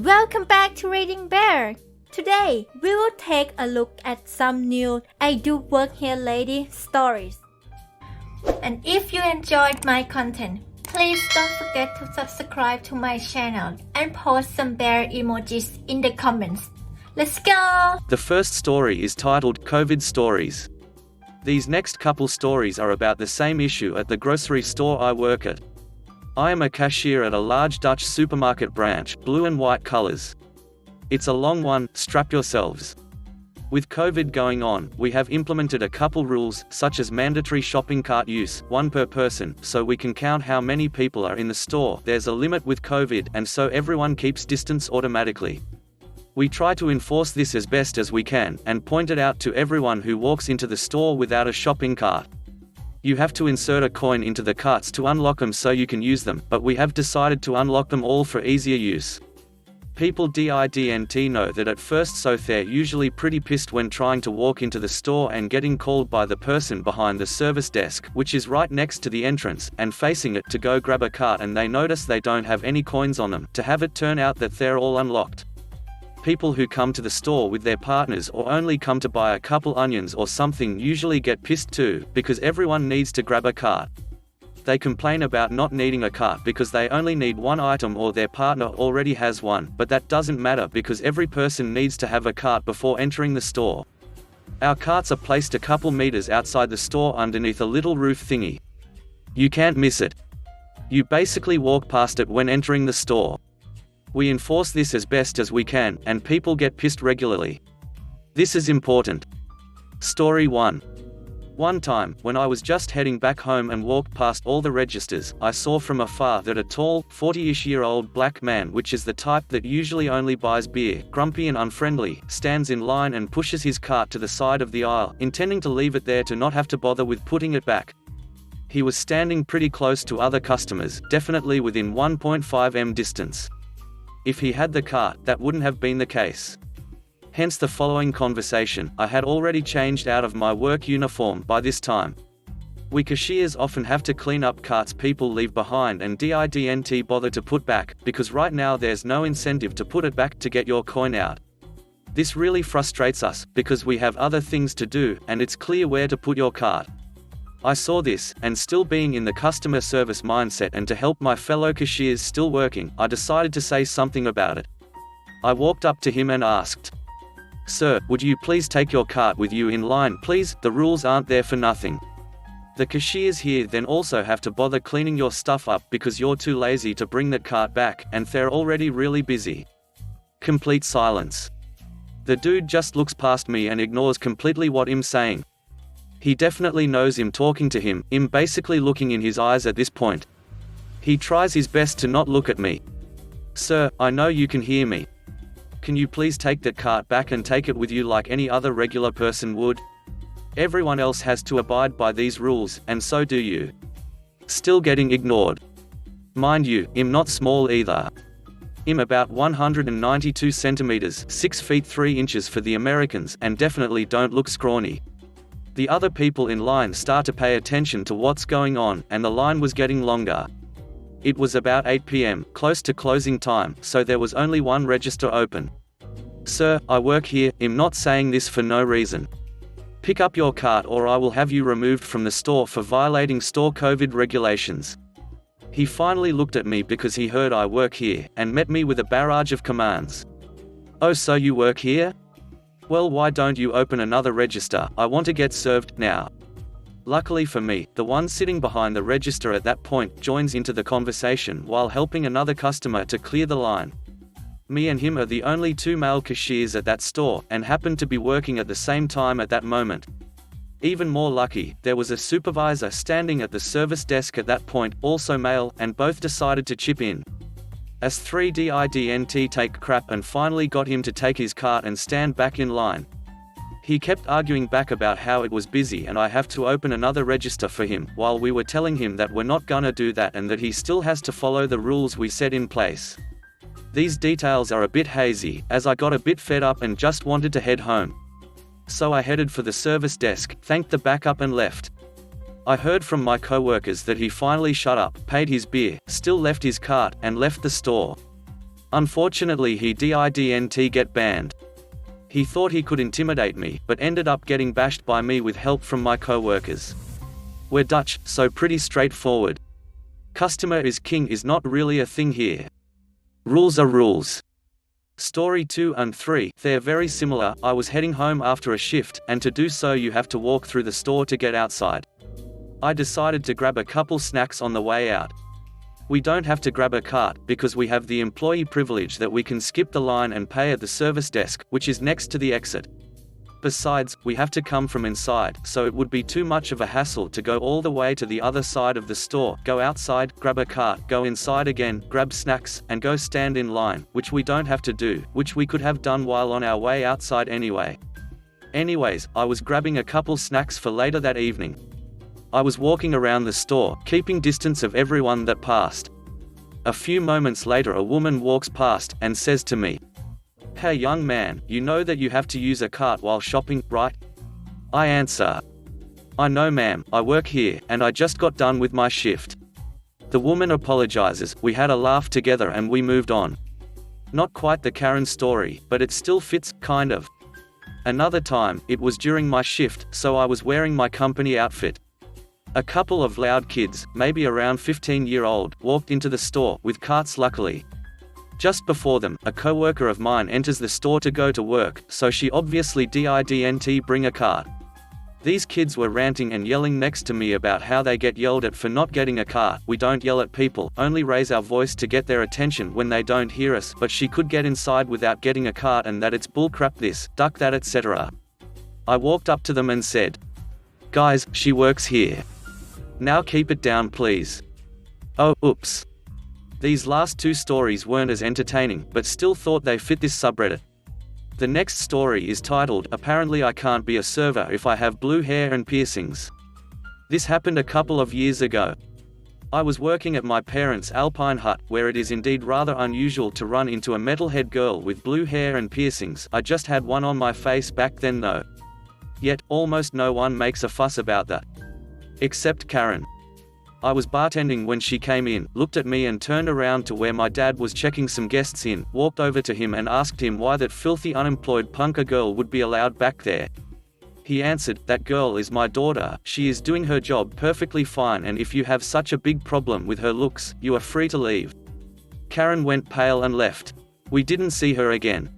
Welcome back to Reading Bear. Today, we will take a look at some new I do work here lady stories. And if you enjoyed my content, please don't forget to subscribe to my channel and post some bear emojis in the comments. Let's go! The first story is titled COVID Stories. These next couple stories are about the same issue at the grocery store I work at. I am a cashier at a large Dutch supermarket branch, blue and white colors. It's a long one, strap yourselves. With COVID going on, we have implemented a couple rules, such as mandatory shopping cart use, one per person, so we can count how many people are in the store. There's a limit with COVID, and so everyone keeps distance automatically. We try to enforce this as best as we can, and point it out to everyone who walks into the store without a shopping cart. You have to insert a coin into the carts to unlock them so you can use them, but we have decided to unlock them all for easier use. People didn't know that at first, so they're usually pretty pissed when trying to walk into the store and getting called by the person behind the service desk, which is right next to the entrance, and facing it to go grab a cart, and they notice they don't have any coins on them, to have it turn out that they're all unlocked. People who come to the store with their partners or only come to buy a couple onions or something usually get pissed too, because everyone needs to grab a cart. They complain about not needing a cart because they only need one item or their partner already has one, but that doesn't matter because every person needs to have a cart before entering the store. Our carts are placed a couple meters outside the store underneath a little roof thingy. You can't miss it. You basically walk past it when entering the store. We enforce this as best as we can, and people get pissed regularly. This is important. Story 1. One time, when I was just heading back home and walked past all the registers, I saw from afar that a tall, 40-ish-year-old black man, which is the type that usually only buys beer, grumpy and unfriendly, stands in line and pushes his cart to the side of the aisle, intending to leave it there to not have to bother with putting it back. He was standing pretty close to other customers, definitely within 1.5 m distance. If he had the cart, that wouldn't have been the case. Hence the following conversation. I had already changed out of my work uniform by this time. We cashiers often have to clean up carts people leave behind and didn't bother to put back, because right now there's no incentive to put it back to get your coin out. This really frustrates us, because we have other things to do, and it's clear where to put your cart. I saw this, and still being in the customer service mindset and to help my fellow cashiers still working, I decided to say something about it. I walked up to him and asked, "Sir, would you please take your cart with you in line, please? The rules aren't there for nothing. The cashiers here then also have to bother cleaning your stuff up because you're too lazy to bring that cart back, and they're already really busy." Complete silence. The dude just looks past me and ignores completely what I'm saying. He definitely knows I'm talking to him, I'm basically looking in his eyes at this point. He tries his best to not look at me. "Sir, I know you can hear me. Can you please take that cart back and take it with you like any other regular person would? Everyone else has to abide by these rules, and so do you." Still getting ignored. Mind you, I'm not small either. I'm about 192 centimeters, 6 feet 3 inches for the Americans, and definitely don't look scrawny. The other people in line start to pay attention to what's going on, and the line was getting longer. It was about 8 p.m, close to closing time, so there was only one register open. "Sir, I work here, I'm not saying this for no reason. Pick up your cart or I will have you removed from the store for violating store COVID regulations." He finally looked at me because he heard I work here, and met me with a barrage of commands. "Oh, so you work here? Well, why don't you open another register? I want to get served now." Luckily for me, the one sitting behind the register at that point joins into the conversation while helping another customer to clear the line. Me and him are the only two male cashiers at that store, and happened to be working at the same time at that moment. Even more lucky, there was a supervisor standing at the service desk at that point, also male, and both decided to chip in. As 3 didn't take crap and finally got him to take his cart and stand back in line. He kept arguing back about how it was busy and I have to open another register for him, while we were telling him that we're not gonna do that and that he still has to follow the rules we set in place. These details are a bit hazy, as I got a bit fed up and just wanted to head home. So I headed for the service desk, thanked the backup and left. I heard from my co-workers that he finally shut up, paid his beer, still left his cart, and left the store. Unfortunately he didn't get banned. He thought he could intimidate me, but ended up getting bashed by me with help from my co-workers. We're Dutch, so pretty straightforward. Customer is king is not really a thing here. Rules are rules. Story 2 and 3, they're very similar. I was heading home after a shift, and to do so you have to walk through the store to get outside. I decided to grab a couple snacks on the way out. We don't have to grab a cart, because we have the employee privilege that we can skip the line and pay at the service desk, which is next to the exit. Besides, we have to come from inside, so it would be too much of a hassle to go all the way to the other side of the store, go outside, grab a cart, go inside again, grab snacks, and go stand in line, which we don't have to do, which we could have done while on our way outside anyway. Anyways, I was grabbing a couple snacks for later that evening. I was walking around the store, keeping distance of everyone that passed. A few moments later a woman walks past, and says to me, "Hey young man, you know that you have to use a cart while shopping, right?" I answer, "I know ma'am, I work here, and I just got done with my shift." The woman apologizes, we had a laugh together and we moved on. Not quite the Karen story, but it still fits, kind of. Another time, it was during my shift, so I was wearing my company outfit. A couple of loud kids, maybe around 15-year-old, walked into the store, with carts luckily. Just before them, a co-worker of mine enters the store to go to work, so she obviously didn't bring a cart. These kids were ranting and yelling next to me about how they get yelled at for not getting a cart. We don't yell at people, only raise our voice to get their attention when they don't hear us, but she could get inside without getting a cart and that it's bullcrap this, duck that, etc. I walked up to them and said, "Guys, she works here. Now keep it down please." Oh, oops. These last two stories weren't as entertaining, but still thought they fit this subreddit. The next story is titled, "Apparently I can't be a server if I have blue hair and piercings." This happened a couple of years ago. I was working at my parents' alpine hut, where it is indeed rather unusual to run into a metalhead girl with blue hair and piercings. I just had one on my face back then though. Yet, almost no one makes a fuss about that. Except Karen. I was bartending when she came in, looked at me and turned around to where my dad was checking some guests in, walked over to him and asked him why that filthy unemployed punker girl would be allowed back there. He answered, "That girl is my daughter, she is doing her job perfectly fine, and if you have such a big problem with her looks, you are free to leave." Karen went pale and left. We didn't see her again.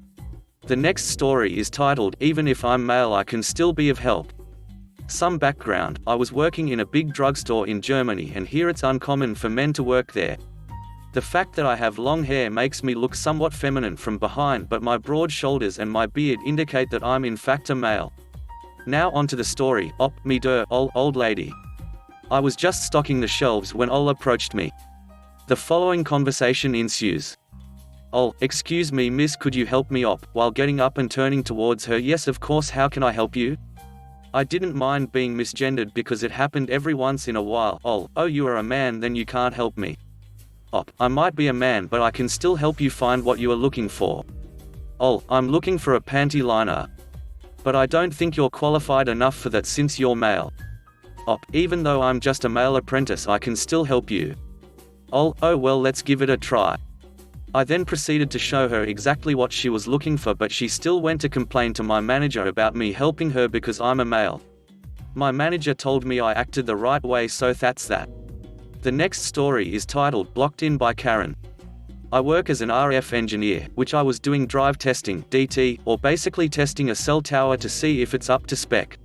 The next story is titled, "Even if I'm male I can still be of help." Some background, I was working in a big drugstore in Germany, and here it's uncommon for men to work there. The fact that I have long hair makes me look somewhat feminine from behind, but my broad shoulders and my beard indicate that I'm in fact a male. Now onto the story. Op, me der, old lady. I was just stocking the shelves when Ol approached me. The following conversation ensues. Ol, "Excuse me miss, could you help me op?" While getting up and turning towards her, "Yes of course, how can I help you?" I didn't mind being misgendered because it happened every once in a while. Ol, "Oh you are a man, then you can't help me." Op, "I might be a man but I can still help you find what you are looking for." Ol, "I'm looking for a panty liner. But I don't think you're qualified enough for that since you're male." Op, "Even though I'm just a male apprentice I can still help you." Ol, "Oh well, let's give it a try." I then proceeded to show her exactly what she was looking for, but she still went to complain to my manager about me helping her because I'm a male. My manager told me I acted the right way, so that's that. The next story is titled, "Blocked in by Karen." I work as an RF engineer, which I was doing drive testing, DT, or basically testing a cell tower to see if it's up to spec.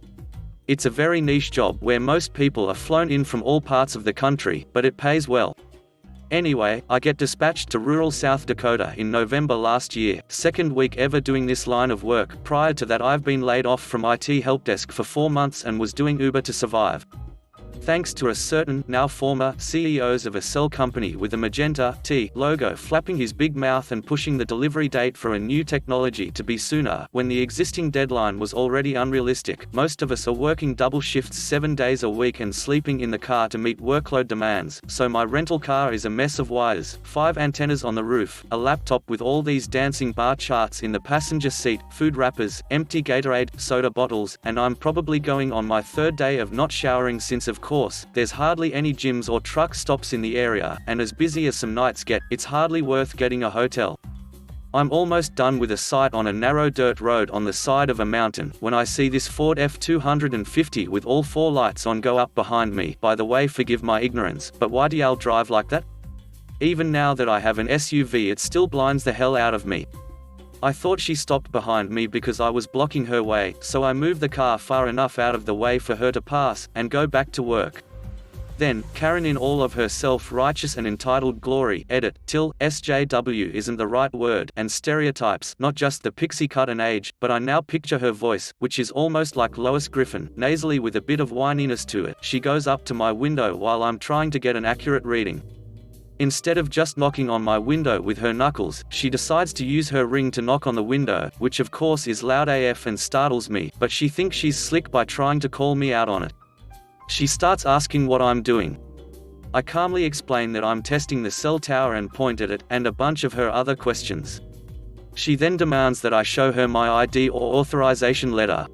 It's a very niche job where most people are flown in from all parts of the country, but it pays well. Anyway, I get dispatched to rural South Dakota in November last year, second week ever doing this line of work. Prior to that I've been laid off from IT helpdesk for 4 months and was doing Uber to survive. Thanks to a certain, now former, CEOs of a cell company with a magenta T logo flapping his big mouth and pushing the delivery date for a new technology to be sooner, when the existing deadline was already unrealistic. Most of us are working double shifts 7 days a week and sleeping in the car to meet workload demands, so my rental car is a mess of wires, 5 antennas on the roof, a laptop with all these dancing bar charts in the passenger seat, food wrappers, empty Gatorade, soda bottles, and I'm probably going on my 3rd day of not showering since of course, there's hardly any gyms or truck stops in the area, and as busy as some nights get, it's hardly worth getting a hotel. I'm almost done with a sight on a narrow dirt road on the side of a mountain when I see this Ford F-250 with all 4 lights on go up behind me. By the way, forgive my ignorance, but why do y'all drive like that? Even now that I have an SUV, it still blinds the hell out of me. I thought she stopped behind me because I was blocking her way, so I moved the car far enough out of the way for her to pass, and go back to work. Then, Karen, in all of her self-righteous and entitled glory, edit, SJW isn't the right word, and stereotypes, not just the pixie cut and age, but I now picture her voice, which is almost like Lois Griffin, nasally with a bit of whininess to it. She goes up to my window while I'm trying to get an accurate reading. Instead of just knocking on my window with her knuckles, she decides to use her ring to knock on the window, which of course is loud AF and startles me, but she thinks she's slick by trying to call me out on it. She starts asking what I'm doing. I calmly explain that I'm testing the cell tower and point at it, and a bunch of her other questions. She then demands that I show her my ID or authorization letter.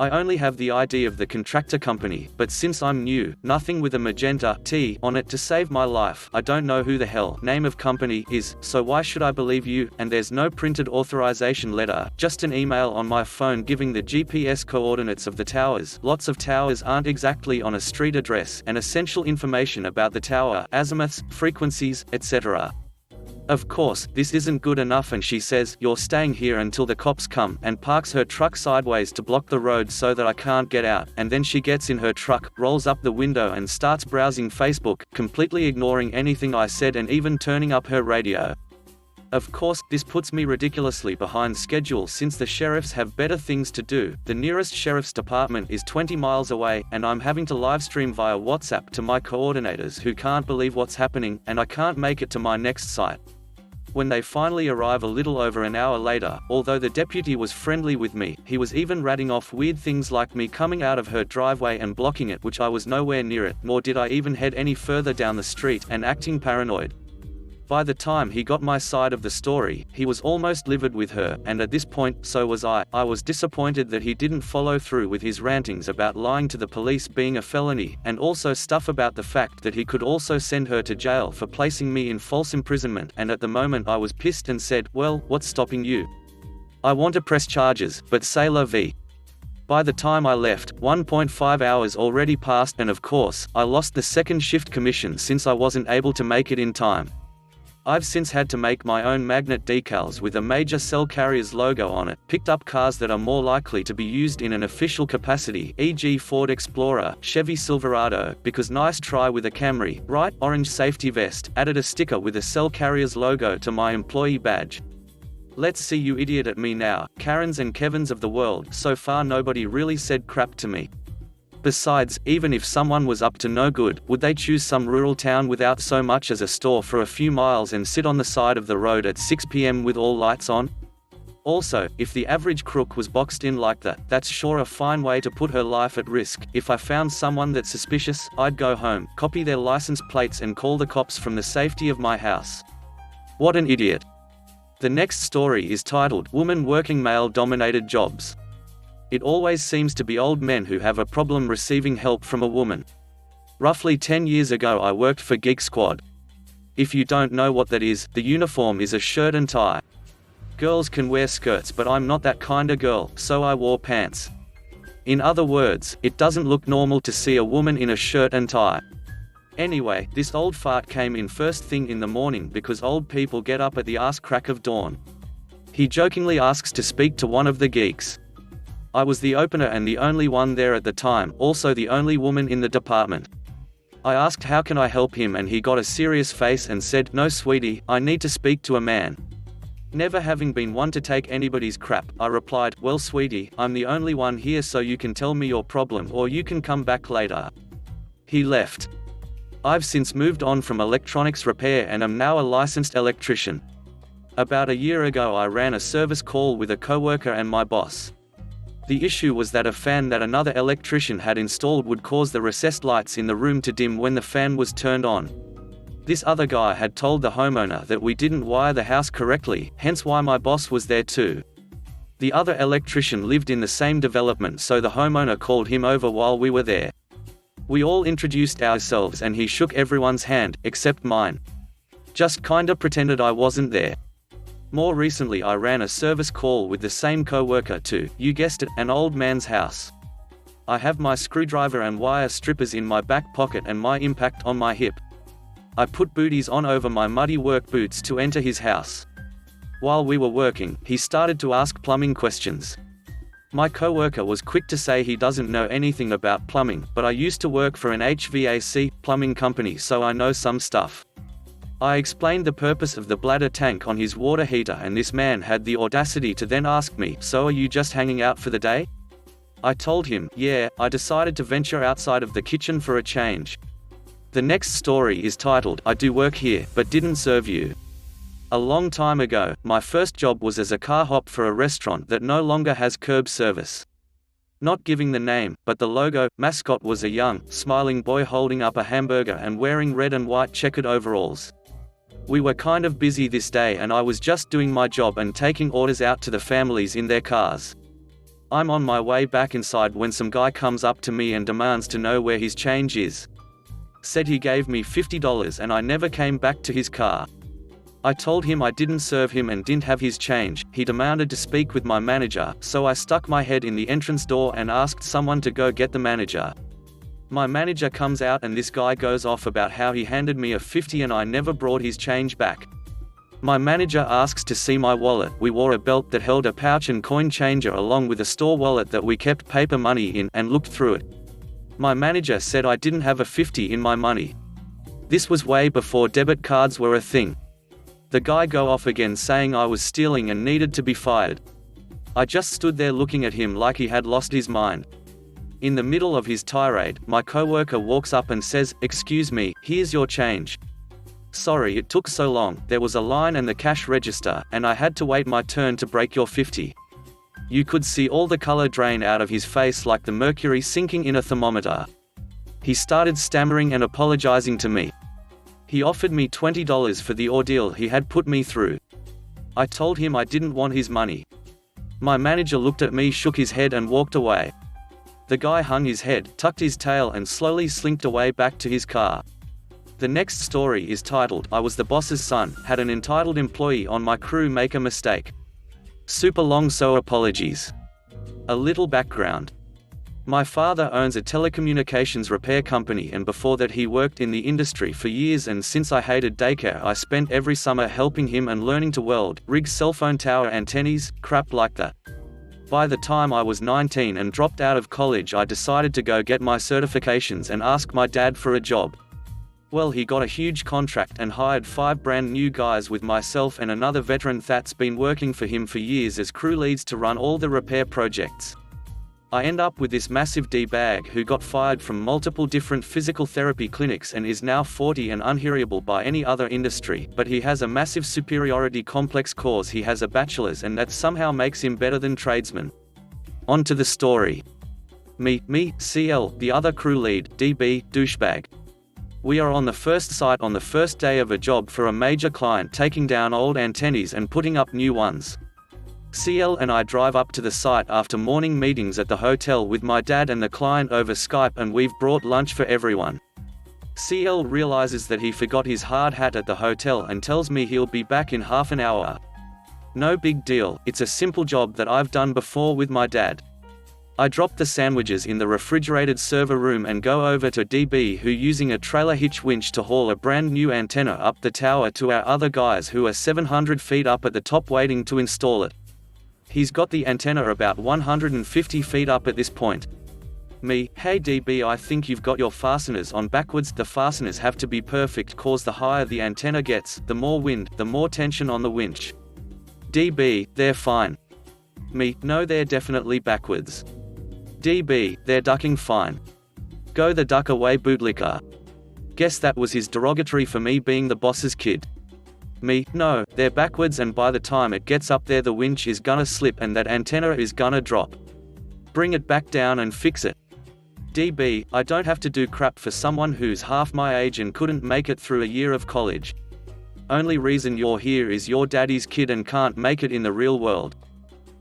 I only have the ID of the contractor company, but since I'm new, nothing with a magenta T on it to save my life. I don't know who the hell name of company is, so why should I believe you? And there's no printed authorization letter, just an email on my phone giving the GPS coordinates of the towers. Lots of towers aren't exactly on a street address, and essential information about the tower, azimuths, frequencies, etc. Of course, this isn't good enough, and she says, "You're staying here until the cops come," and parks her truck sideways to block the road so that I can't get out. And then she gets in her truck, rolls up the window and starts browsing Facebook, completely ignoring anything I said and even turning up her radio. Of course, this puts me ridiculously behind schedule since the sheriffs have better things to do. The nearest sheriff's department is 20 miles away, and I'm having to livestream via WhatsApp to my coordinators who can't believe what's happening, and I can't make it to my next site. When they finally arrive a little over an hour later, although the deputy was friendly with me, he was even ratting off weird things like me coming out of her driveway and blocking it, which I was nowhere near it, nor did I even head any further down the street, and acting paranoid. By the time he got my side of the story, he was almost livid with her, and at this point, so was I. I was disappointed that he didn't follow through with his rantings about lying to the police being a felony, and also stuff about the fact that he could also send her to jail for placing me in false imprisonment, and at the moment I was pissed and said, "Well, what's stopping you? I want to press charges, but c'est la vie." By the time I left, 1.5 hours already passed, and of course, I lost the second shift commission since I wasn't able to make it in time. I've since had to make my own magnet decals with a major cell carrier's logo on it, picked up cars that are more likely to be used in an official capacity, e.g. Ford Explorer, Chevy Silverado, because nice try with a Camry, right, orange safety vest, added a sticker with a cell carrier's logo to my employee badge. Let's see you idiot at me now, Karens and Kevins of the world. So far nobody really said crap to me. Besides, even if someone was up to no good, would they choose some rural town without so much as a store for a few miles and sit on the side of the road at 6 p.m. with all lights on? Also, if the average crook was boxed in like that, that's sure a fine way to put her life at risk. If I found someone that's suspicious, I'd go home, copy their license plates and call the cops from the safety of my house. What an idiot. The next story is titled, Woman Working Male-Dominated Jobs. It always seems to be old men who have a problem receiving help from a woman. Roughly 10 years ago I worked for Geek Squad. If you don't know what that is, the uniform is a shirt and tie. Girls can wear skirts, but I'm not that kinda girl, so I wore pants. In other words, it doesn't look normal to see a woman in a shirt and tie. Anyway, this old fart came in first thing in the morning because old people get up at the ass crack of dawn. He jokingly asks to speak to one of the geeks. I was the opener and the only one there at the time, also the only woman in the department. I asked how can I help him, and he got a serious face and said, "No sweetie, I need to speak to a man." Never having been one to take anybody's crap, I replied, "Well sweetie, I'm the only one here, so you can tell me your problem or you can come back later." He left. I've since moved on from electronics repair and am now a licensed electrician. About a year ago I ran a service call with a coworker and my boss. The issue was that a fan that another electrician had installed would cause the recessed lights in the room to dim when the fan was turned on. This other guy had told the homeowner that we didn't wire the house correctly, hence why my boss was there too. The other electrician lived in the same development, so the homeowner called him over while we were there. We all introduced ourselves and he shook everyone's hand, except mine. Just kinda pretended I wasn't there. More recently I ran a service call with the same coworker to, you guessed it, an old man's house. I have my screwdriver and wire strippers in my back pocket and my impact on my hip. I put booties on over my muddy work boots to enter his house. While we were working, he started to ask plumbing questions. My coworker was quick to say he doesn't know anything about plumbing, but I used to work for an HVAC plumbing company, so I know some stuff. I explained the purpose of the bladder tank on his water heater, and this man had the audacity to then ask me, "So are you just hanging out for the day?" I told him, yeah, I decided to venture outside of the kitchen for a change. The next story is titled, I do work here, but didn't serve you. A long time ago, my first job was as a car hop for a restaurant that no longer has curb service. Not giving the name, but the logo, mascot was a young, smiling boy holding up a hamburger and wearing red and white checkered overalls. We were kind of busy this day and I was just doing my job and taking orders out to the families in their cars. I'm on my way back inside when some guy comes up to me and demands to know where his change is. Said he gave me $50 and I never came back to his car. I told him I didn't serve him and didn't have his change. He demanded to speak with my manager, so I stuck my head in the entrance door and asked someone to go get the manager. My manager comes out and this guy goes off about how he handed me a $50 and I never brought his change back. My manager asks to see my wallet. We wore a belt that held a pouch and coin changer along with a store wallet that we kept paper money in, and looked through it. My manager said I didn't have a $50 in my money. This was way before debit cards were a thing. The guy go off again saying I was stealing and needed to be fired. I just stood there looking at him like he had lost his mind. In the middle of his tirade, my coworker walks up and says, "Excuse me, here's your change." "Sorry it took so long, there was a line and the cash register, and I had to wait my turn to break your $50. You could see all the color drain out of his face like the mercury sinking in a thermometer. He started stammering and apologizing to me. He offered me $20 for the ordeal he had put me through. I told him I didn't want his money. My manager looked at me, shook his head and walked away. The guy hung his head, tucked his tail and slowly slinked away back to his car. The next story is titled, I was the boss's son, had an entitled employee on my crew make a mistake. Super long, so apologies. A little background. My father owns a telecommunications repair company, and before that he worked in the industry for years, and since I hated daycare I spent every summer helping him and learning to weld, rig cell phone tower antennas, crap like that. By the time I was 19 and dropped out of college, I decided to go get my certifications and ask my dad for a job. Well, he got a huge contract and hired 5 brand new guys with myself and another veteran that's been working for him for years as crew leads to run all the repair projects. I end up with this massive D-bag who got fired from multiple different physical therapy clinics and is now 40 and unhearable by any other industry, but he has a massive superiority complex cause he has a bachelor's, and that somehow makes him better than tradesmen. On to the story. Me, CL, the other crew lead, DB, douchebag. We are on the first site on the first day of a job for a major client, taking down old antennas and putting up new ones. CL and I drive up to the site after morning meetings at the hotel with my dad and the client over Skype, and we've brought lunch for everyone. CL realizes that he forgot his hard hat at the hotel and tells me he'll be back in half an hour. No big deal, it's a simple job that I've done before with my dad. I drop the sandwiches in the refrigerated server room and go over to DB, who using a trailer hitch winch to haul a brand new antenna up the tower to our other guys who are 700 feet up at the top waiting to install it. He's got the antenna about 150 feet up at this point. Me, hey DB, I think you've got your fasteners on backwards. The fasteners have to be perfect cause the higher the antenna gets, the more wind, the more tension on the winch. DB, they're fine. Me, no, they're definitely backwards. DB, they're ducking fine. Go the duck away bootlicker. Guess that was his derogatory for me being the boss's kid. Me, no, they're backwards, and by the time it gets up there the winch is gonna slip and that antenna is gonna drop. Bring it back down and fix it. DB, I don't have to do crap for someone who's half my age and couldn't make it through a year of college. Only reason you're here is your daddy's kid and can't make it in the real world.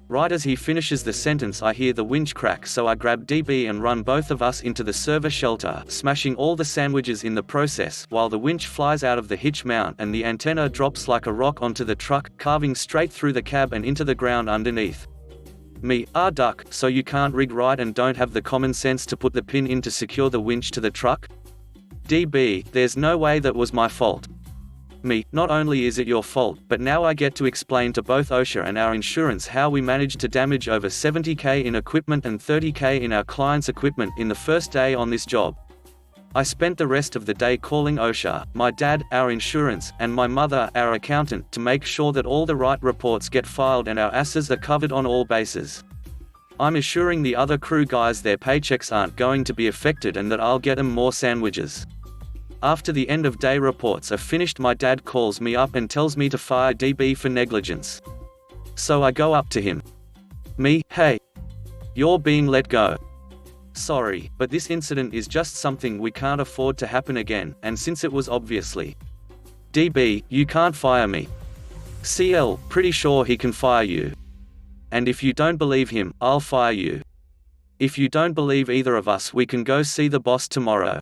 Right as he finishes the sentence I hear the winch crack, so I grab DB and run both of us into the server shelter, smashing all the sandwiches in the process, while the winch flies out of the hitch mount and the antenna drops like a rock onto the truck, carving straight through the cab and into the ground underneath. Me, duck, so you can't rig right and don't have the common sense to put the pin in to secure the winch to the truck? DB, there's no way that was my fault. Me, not only is it your fault, but now I get to explain to both OSHA and our insurance how we managed to damage over $70,000 in equipment and $30,000 in our client's equipment in the first day on this job. I spent the rest of the day calling OSHA, my dad, our insurance, and my mother, our accountant, to make sure that all the right reports get filed and our asses are covered on all bases. I'm assuring the other crew guys their paychecks aren't going to be affected and that I'll get them more sandwiches. After the end of day reports are finished, my dad calls me up and tells me to fire DB for negligence. So I go up to him. Me, hey. You're being let go. Sorry, but this incident is just something we can't afford to happen again, and since it was obviously. DB, you can't fire me. CL, pretty sure he can fire you. And if you don't believe him, I'll fire you. If you don't believe either of us, we can go see the boss tomorrow.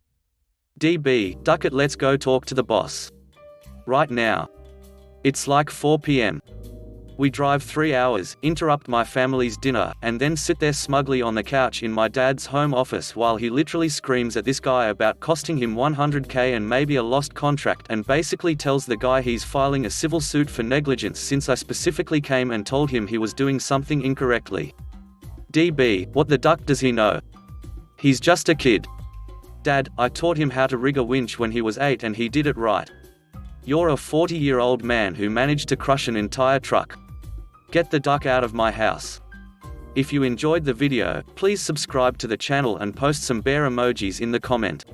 DB, duck it, let's go talk to the boss. Right now. It's like 4 p.m. We drive 3 hours, interrupt my family's dinner, and then sit there smugly on the couch in my dad's home office while he literally screams at this guy about costing him $100,000 and maybe a lost contract, and basically tells the guy he's filing a civil suit for negligence since I specifically came and told him he was doing something incorrectly. DB, what the duck does he know? He's just a kid. Dad, I taught him how to rig a winch when he was 8 and he did it right. You're a 40-year-old man who managed to crush an entire truck. Get the duck out of my house. If you enjoyed the video, please subscribe to the channel and post some bear emojis in the comment.